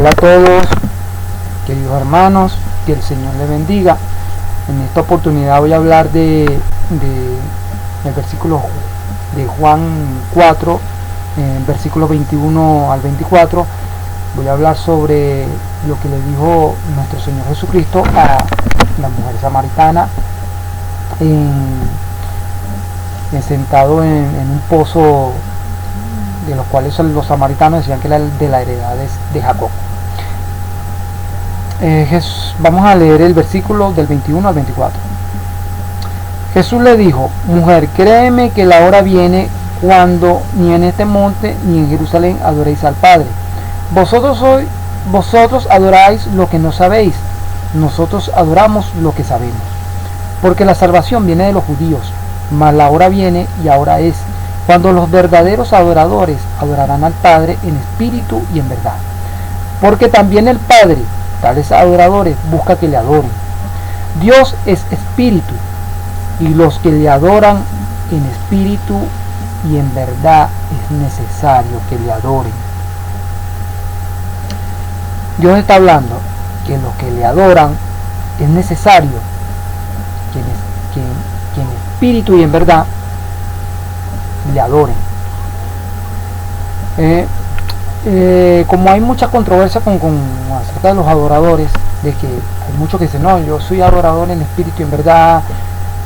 Hola a todos, queridos hermanos, que el Señor les bendiga. En esta oportunidad voy a hablar del versículo de Juan 4, versículos 21 al 24. Voy a hablar sobre lo que le dijo nuestro Señor Jesucristo a la mujer samaritana sentado en un pozo, de los cuales los samaritanos decían que era de la heredad de Jacob. Vamos a leer el versículo del 21 al 24. Jesús le dijo: mujer, créeme que la hora viene cuando ni en este monte ni en Jerusalén adoréis al Padre. Vosotros adoráis lo que no sabéis, nosotros adoramos lo que sabemos, porque la salvación viene de los judíos. Mas la hora viene, y ahora es, cuando los verdaderos adoradores adorarán al Padre en espíritu y en verdad, porque también el Padre tales adoradores busca que le adoren. Dios es espíritu, y los que le adoran en espíritu y en verdad es necesario que le adoren. Dios está hablando que los que le adoran es necesario que en espíritu y en verdad le adoren. Como hay mucha controversia acerca de los adoradores, de que hay muchos que dicen: no, yo soy adorador en espíritu y en verdad,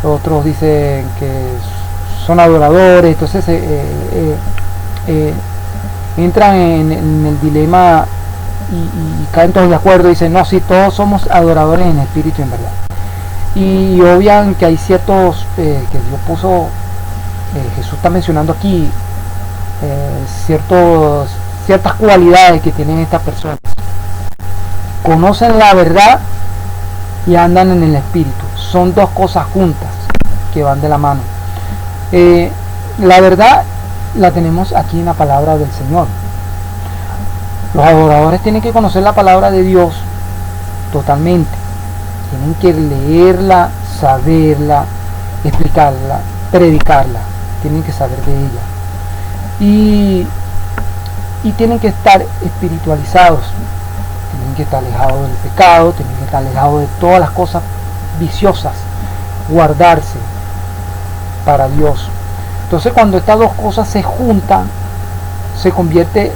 otros dicen que son adoradores, entonces entran en el dilema y caen todos de acuerdo y dicen: no, sí, todos somos adoradores en espíritu y en verdad. Y obvian que hay ciertos que Dios puso, Jesús está mencionando aquí ciertas cualidades que tienen estas personas. Conocen la verdad y andan en el espíritu. Son dos cosas juntas que van de la mano. La verdad la tenemos aquí en la palabra del Señor. Los adoradores tienen que conocer la palabra de Dios totalmente. Tienen que leerla, saberla, explicarla, predicarla. Tienen que saber de ella. Y tienen que estar espiritualizados. Tienen que estar alejados del pecado, tienen que estar alejados de todas las cosas viciosas. Guardarse para Dios. Entonces, cuando estas dos cosas se juntan, se convierte,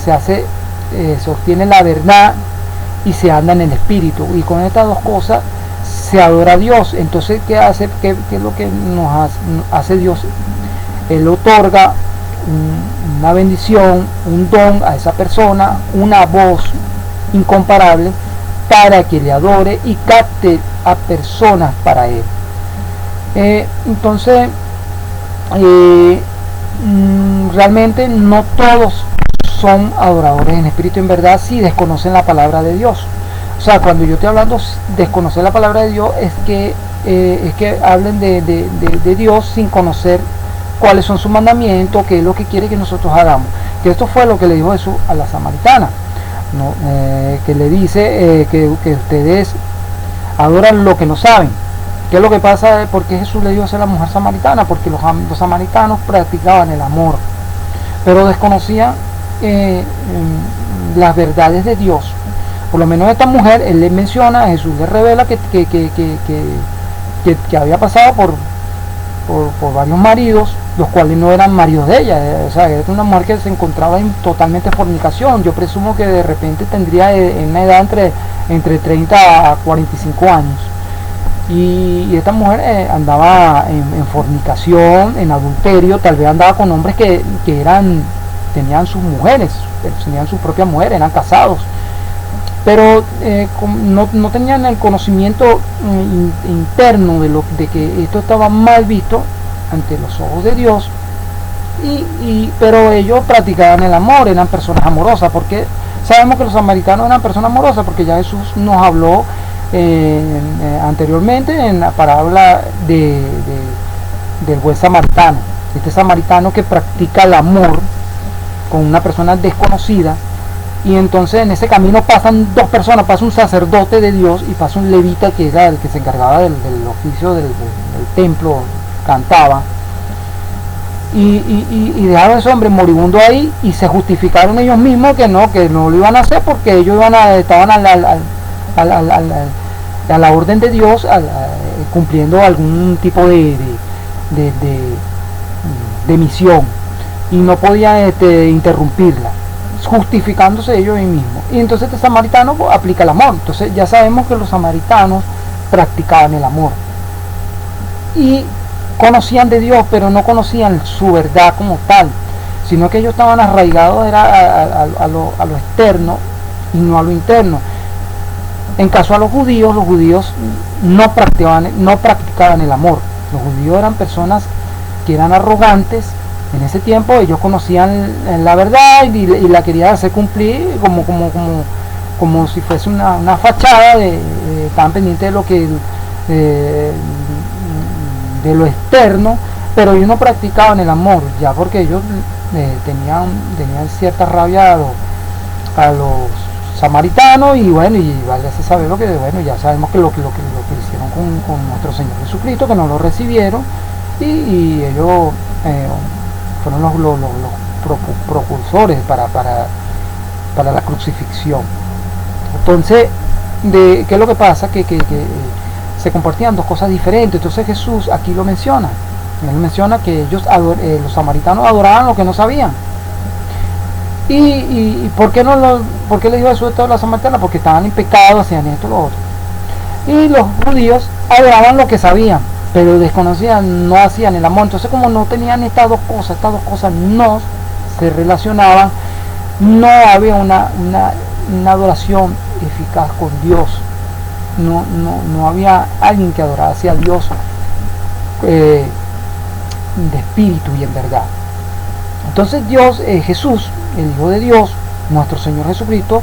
se obtiene la verdad y se anda en el espíritu, y con estas dos cosas se adora a Dios. Entonces, ¿qué hace? ¿Qué es lo que nos hace Dios? Él otorga una bendición, un don a esa persona, una voz incomparable para que le adore y capte a personas para él. Entonces, realmente no todos son adoradores en espíritu y en verdad si desconocen la palabra de Dios. O sea, cuando yo estoy hablando de desconocer la palabra de Dios, es que hablen de Dios sin conocer cuáles son sus mandamientos, qué es lo que quiere que nosotros hagamos. Que esto fue lo que le dijo Jesús a la samaritana, ¿no? Que le dice que ustedes adoran lo que no saben. ¿Qué es lo que pasa? ¿Por qué Jesús le dijo a la mujer samaritana? Porque los samaritanos practicaban el amor, pero desconocían las verdades de Dios. Por lo menos esta mujer, él le menciona, Jesús le revela que había pasado por varios maridos, los cuales no eran maridos de ella. O sea, era una mujer que se encontraba en totalmente fornicación. Yo presumo que de repente tendría en una edad entre 30 a 45 años. Y esta mujer andaba en fornicación, en adulterio. Tal vez andaba con hombres que tenían sus mujeres, tenían sus propias mujeres, eran casados, pero no tenían el conocimiento interno de que esto estaba mal visto ante los ojos de Dios, pero ellos practicaban el amor, eran personas amorosas, porque sabemos que los samaritanos eran personas amorosas, porque ya Jesús nos habló anteriormente en la parábola del buen samaritano, este samaritano que practica el amor con una persona desconocida. Y entonces en ese camino pasan dos personas, pasa un sacerdote de Dios y pasa un levita, que era el que se encargaba del oficio del templo, cantaba. y dejaron a ese hombre moribundo ahí y se justificaron ellos mismos que no lo iban a hacer porque ellos estaban a la orden de Dios, cumpliendo algún tipo de misión y no podían interrumpirla, justificándose ellos mismos. Y entonces este samaritano aplica el amor. Entonces ya sabemos que los samaritanos practicaban el amor y conocían de Dios, pero no conocían su verdad como tal, sino que ellos estaban arraigados a lo externo y no a lo interno. En caso a los judíos no practicaban el amor. Los judíos eran personas que eran arrogantes. En ese tiempo ellos conocían la verdad y la querían hacer cumplir como si fuese una fachada, estaban pendientes de lo que de lo externo, pero ellos no practicaban el amor, ya porque ellos tenían cierta rabia a los samaritanos, y bueno, y vale a saber lo que, bueno, ya sabemos que lo que hicieron con nuestro Señor Jesucristo, que no lo recibieron, y ellos fueron los propulsores para la crucifixión. Entonces, ¿qué es lo que pasa? Que se compartían dos cosas diferentes. Entonces Jesús aquí lo menciona. Él menciona que ellos, los samaritanos, adoraban lo que no sabían. ¿Y por qué le dijo eso a los samaritanos? Porque estaban en pecado, hacían esto, lo otro. Y los judíos adoraban lo que sabían, pero desconocían, no hacían el amor. Entonces, como no tenían estas dos cosas no se relacionaban, no había una adoración eficaz con Dios. No había alguien que adorase a Dios de espíritu y en verdad. Entonces Dios, Jesús, el Hijo de Dios, nuestro Señor Jesucristo,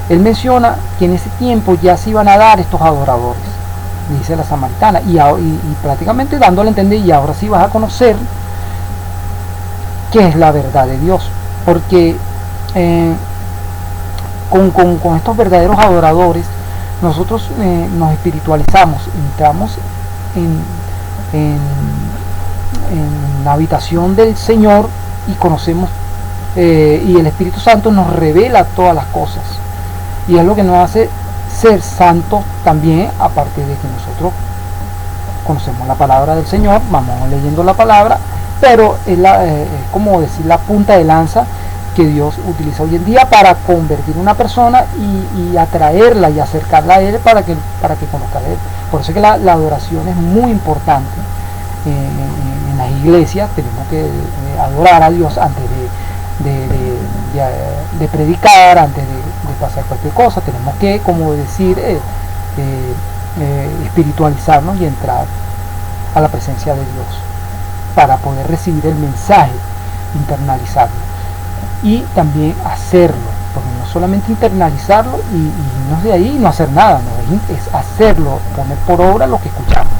Él menciona que en ese tiempo ya se iban a dar estos adoradores, dice la samaritana, y prácticamente dándole a entender, y ahora sí vas a conocer qué es la verdad de Dios, porque con estos verdaderos adoradores nosotros nos espiritualizamos, entramos en la habitación del Señor y conocemos, y el Espíritu Santo nos revela todas las cosas, y es lo que nos hace ser santos también, aparte de que nosotros conocemos la palabra del Señor, vamos leyendo la palabra, pero es como decir la punta de lanza que Dios utiliza hoy en día para convertir a una persona y atraerla y acercarla a Él para que conozca a Él. Por eso es que la adoración es muy importante. En las iglesias tenemos que adorar a Dios antes de predicar, antes de pasar cualquier cosa. Tenemos que, como decir, espiritualizarnos y entrar a la presencia de Dios para poder recibir el mensaje, internalizarlo. Y también hacerlo, porque no solamente internalizarlo y no de ahí no hacer nada, no, es hacerlo, poner por obra lo que escuchamos.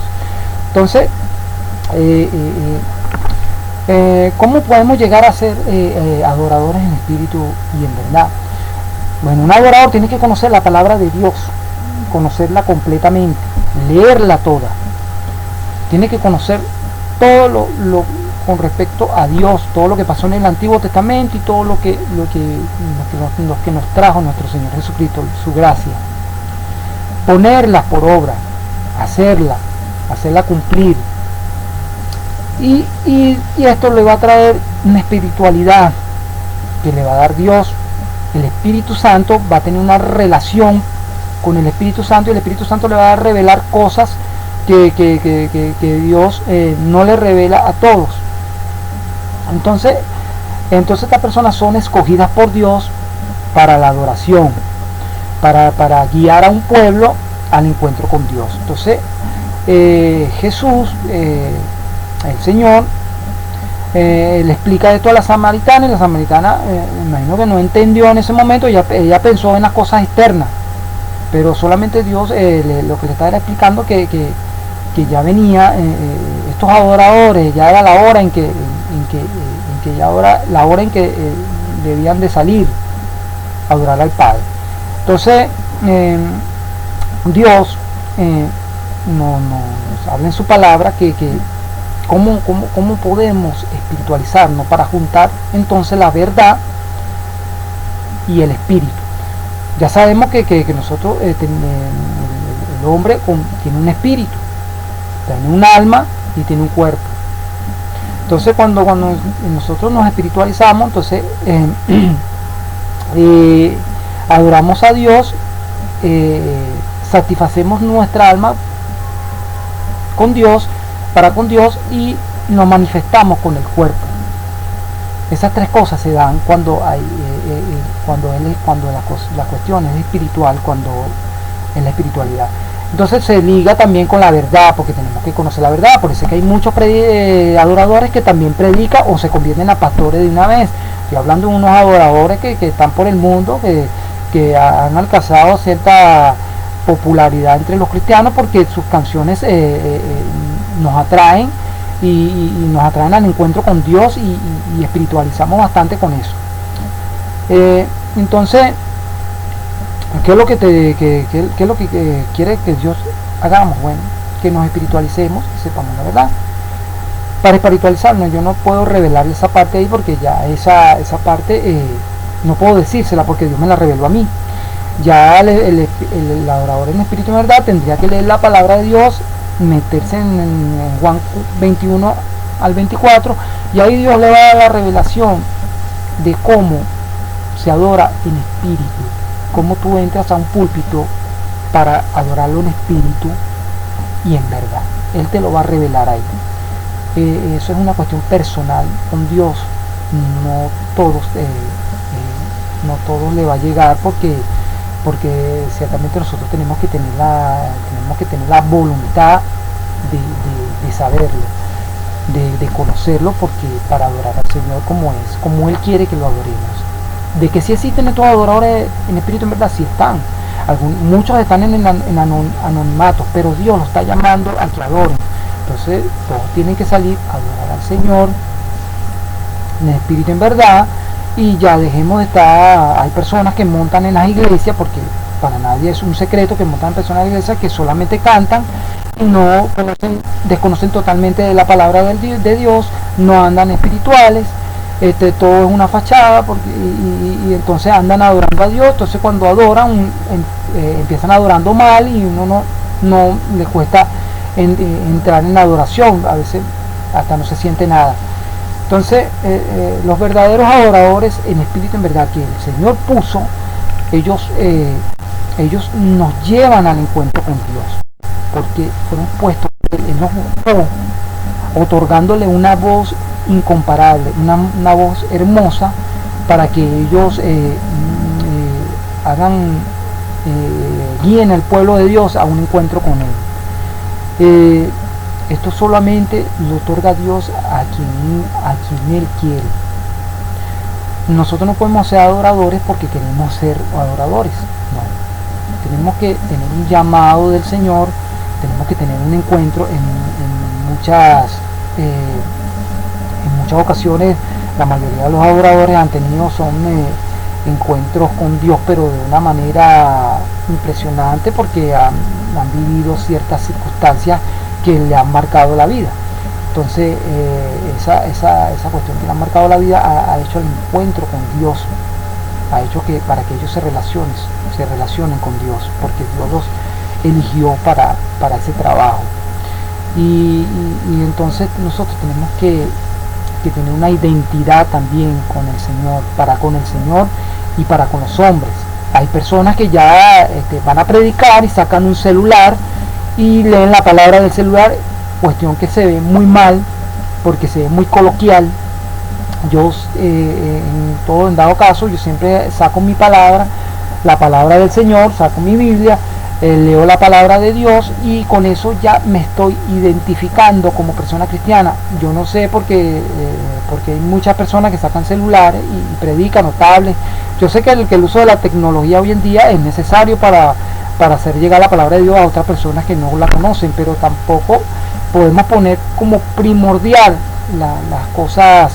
Entonces, ¿cómo podemos llegar a ser adoradores en espíritu y en verdad? Bueno, un adorador tiene que conocer la palabra de Dios, conocerla completamente, leerla toda, tiene que conocer todo lo con respecto a Dios, todo lo que pasó en el Antiguo Testamento y todo lo que nos trajo nuestro Señor Jesucristo, su gracia. Ponerla por obra, hacerla cumplir. Y esto le va a traer una espiritualidad que le va a dar Dios. El Espíritu Santo va a tener una relación con el Espíritu Santo, y el Espíritu Santo le va a revelar cosas que Dios no le revela a todos. Entonces estas personas son escogidas por Dios para la adoración, para guiar a un pueblo al encuentro con Dios. Entonces Jesús, el Señor, le explica esto a la samaritana, y la samaritana, imagino que no entendió en ese momento, ella pensó en las cosas externas, pero solamente Dios lo que le estaba explicando que ya venía estos adoradores, ya era la hora en que debían de salir a adorar al Padre. Entonces Dios nos habla en su palabra que ¿Cómo podemos espiritualizarnos para juntar entonces la verdad y el espíritu? Ya sabemos que nosotros, el hombre tiene un espíritu, tiene un alma y tiene un cuerpo. Entonces cuando nosotros nos espiritualizamos, entonces adoramos a Dios, satisfacemos nuestra alma con Dios, con Dios, y nos manifestamos con el cuerpo. Esas tres cosas se dan cuando la cuestión es espiritual, cuando es la espiritualidad. Entonces se liga también con la verdad, porque tenemos que conocer la verdad. Por eso es que hay muchos adoradores que también predican o se convierten a pastores de una vez. Estoy hablando de unos adoradores que están por el mundo, que han alcanzado cierta popularidad entre los cristianos porque sus canciones nos atraen y nos atraen al encuentro con Dios, y espiritualizamos bastante con eso. Entonces, ¿qué es lo que quiere que Dios hagamos? Bueno, que nos espiritualicemos y sepamos la verdad. Para espiritualizarnos, yo no puedo revelar esa parte ahí, porque ya esa parte no puedo decírsela porque Dios me la reveló a mí. Ya el adorador en espíritu y verdad tendría que leer la palabra de Dios, meterse en Juan 21 al 24, y ahí Dios le va a dar la revelación de cómo se adora en espíritu, cómo tú entras a un púlpito para adorarlo en espíritu y en verdad. Él te lo va a revelar ahí. Eso es una cuestión personal con Dios. No todos le va a llegar, porque ciertamente nosotros tenemos que tener la voluntad de saberlo, de conocerlo, porque para adorar al Señor como Él quiere que lo adoremos. De que sí existen estos adoradores en espíritu en verdad, sí están. Muchos están en anonimato, pero Dios los está llamando a que adoren. Entonces todos tienen que salir a adorar al Señor en espíritu en verdad, y ya dejemos de estar. Hay personas que montan en las iglesias, porque para nadie es un secreto que montan personas en las iglesias que solamente cantan y no desconocen totalmente de la palabra de Dios, no andan espirituales. Todo es una fachada, y entonces andan adorando a Dios. Entonces cuando adoran empiezan adorando mal, y uno no les cuesta entrar en la adoración, a veces hasta no se siente nada. Entonces los verdaderos adoradores en espíritu en verdad que el Señor puso, ellos nos llevan al encuentro con Dios, porque fueron puestos, Él nos buscó, otorgándole una voz incomparable, una voz hermosa, para que ellos guíen al pueblo de Dios a un encuentro con Él. Esto solamente lo otorga Dios a quien Él quiere. Nosotros no podemos ser adoradores porque queremos ser adoradores, no. Tenemos que tener un llamado del Señor, tenemos que tener un encuentro en muchas ocasiones. La mayoría de los adoradores han tenido encuentros con Dios, pero de una manera impresionante, porque han vivido ciertas circunstancias que le han marcado la vida. Entonces esa cuestión que le han marcado la vida ha hecho el encuentro con Dios, ha hecho que para que ellos se relacionen con Dios, porque Dios los eligió para ese trabajo. Y entonces nosotros tenemos que tener una identidad también con el Señor, para con el Señor y para con los hombres. Hay personas que ya van a predicar y sacan un celular y leen la palabra del celular, cuestión que se ve muy mal, porque se ve muy coloquial. Yo en dado caso, yo siempre saco mi palabra, la palabra del Señor, saco mi Biblia, leo la palabra de Dios, y con eso ya me estoy identificando como persona cristiana. Yo no sé porque hay muchas personas que sacan celulares y predican, o tablets. Yo sé que el uso de la tecnología hoy en día es necesario para hacer llegar la palabra de Dios a otras personas que no la conocen, pero tampoco podemos poner como primordial las cosas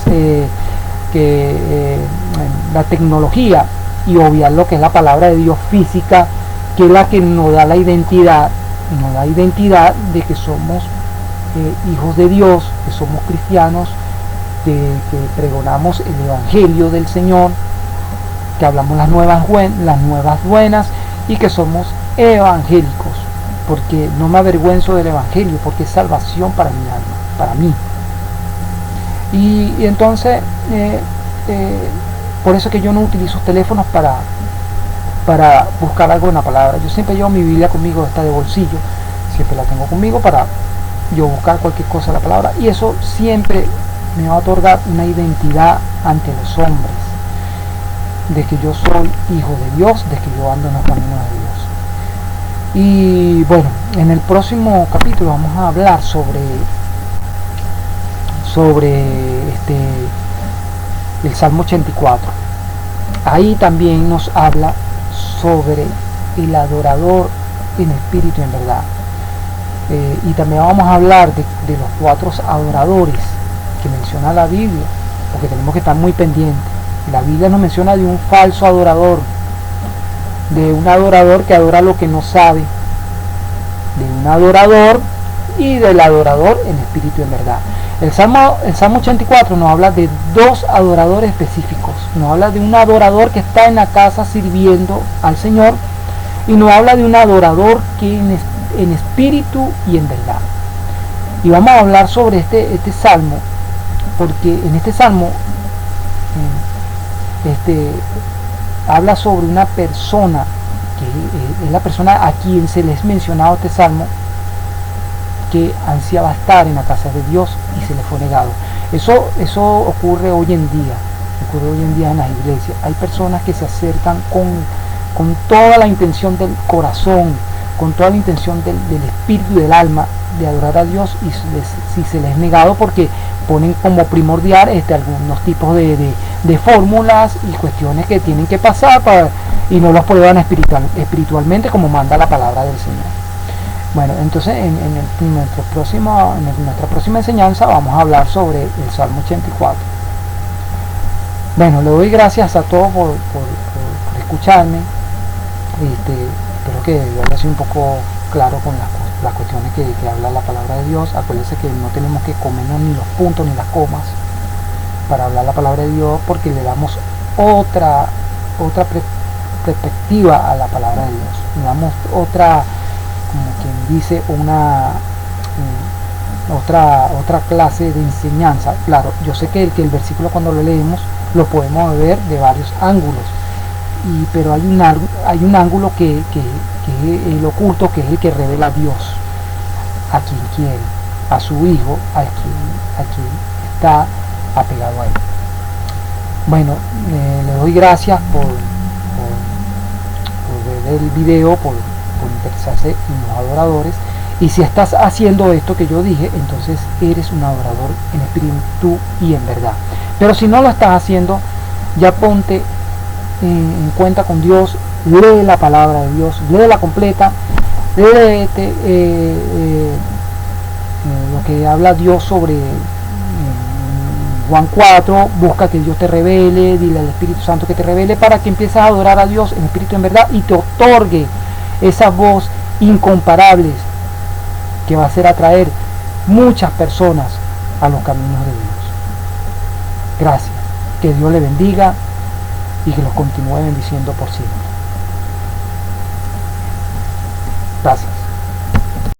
la tecnología, y obviar lo que es la palabra de Dios física, que es la que nos da la identidad de que somos hijos de Dios, que somos cristianos, que pregonamos el Evangelio del Señor, que hablamos las nuevas buenas y que somos evangélicos, porque no me avergüenzo del Evangelio, porque es salvación para mi alma, para mí. Y entonces, por eso que yo no utilizo teléfonos para buscar algo en la palabra. Yo siempre llevo mi Biblia conmigo, está de bolsillo, siempre la tengo conmigo para yo buscar cualquier cosa en la palabra, y eso siempre me va a otorgar una identidad ante los hombres, de que yo soy hijo de Dios, de que yo ando en los caminos de Dios. Y bueno, en el próximo capítulo vamos a hablar sobre el Salmo 84. Ahí también nos habla sobre el adorador en espíritu y en verdad. Y también vamos a hablar de los 4 adoradores que menciona la Biblia, porque tenemos que estar muy pendientes. La Biblia nos menciona de un falso adorador, de un adorador que adora lo que no sabe, de un adorador y del adorador en espíritu y en verdad. El Salmo 84 nos habla de 2 adoradores específicos. Nos habla de un adorador que está en la casa sirviendo al Señor, y nos habla de un adorador que en espíritu y en verdad. Y vamos a hablar sobre este salmo, porque en este salmo habla sobre una persona que es la persona a quien se les ha mencionado este salmo, que ansiaba estar en la casa de Dios y se le fue negado. Eso ocurre hoy en día en las iglesias. Hay personas que se acercan con toda la intención del corazón, con toda la intención del espíritu y del alma de adorar a Dios, y si se les es negado, porque ponen como primordial algunos tipos de fórmulas y cuestiones que tienen que pasar y no los prueban espiritualmente como manda la palabra del Señor. Bueno, entonces en nuestra próxima enseñanza vamos a hablar sobre el Salmo 84. Bueno, le doy gracias a todos por escucharme. Espero que haya sido un poco claro con las cuestiones que habla la palabra de Dios. Acuérdense que no tenemos que comernos ni los puntos ni las comas para hablar la palabra de Dios, porque le damos otra perspectiva a la palabra de Dios. Le damos otra, como quien dice, otra clase de enseñanza. Claro, yo sé que el versículo, cuando lo leemos, lo podemos ver de varios ángulos, pero hay un ángulo que es el oculto, que es el que revela a Dios, a quien quiere, a su Hijo, a quien está apegado a él. Bueno, le doy gracias por ver el video, por interesarse en los adoradores. Y si estás haciendo esto que yo dije, entonces eres un adorador en espíritu y en verdad. Pero si no lo estás haciendo, ya ponte en cuenta con Dios, lee la palabra de Dios, léela completa, lee lo que habla Dios sobre Juan 4, busca que Dios te revele, dile al Espíritu Santo que te revele, para que empieces a adorar a Dios en espíritu y en verdad, y te otorgue esa voz incomparable que va a hacer atraer muchas personas a los caminos de Dios. Gracias, que Dios le bendiga y que los continúe bendiciendo por siempre. Gracias.